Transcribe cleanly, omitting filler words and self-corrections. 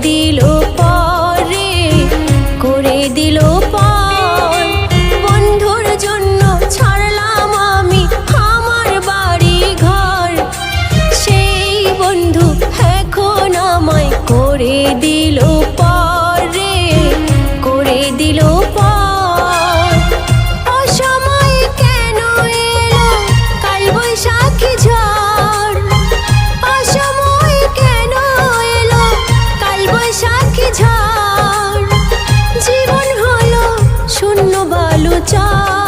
দিল পরে, করে দিল পর। বন্ধুর জন্য ছাড়লাম আমি আমার বাড়ি ঘর, সেই বন্ধু এখন আমায় করে দিল পরে, করে দিল পর। অসময়ে কেন এলো কাল বৈশাখী ঝড়, অসময়ে কেন এলো কাল বৈশাখী ঝড়। জীবন হলো শূন্য বালুচর।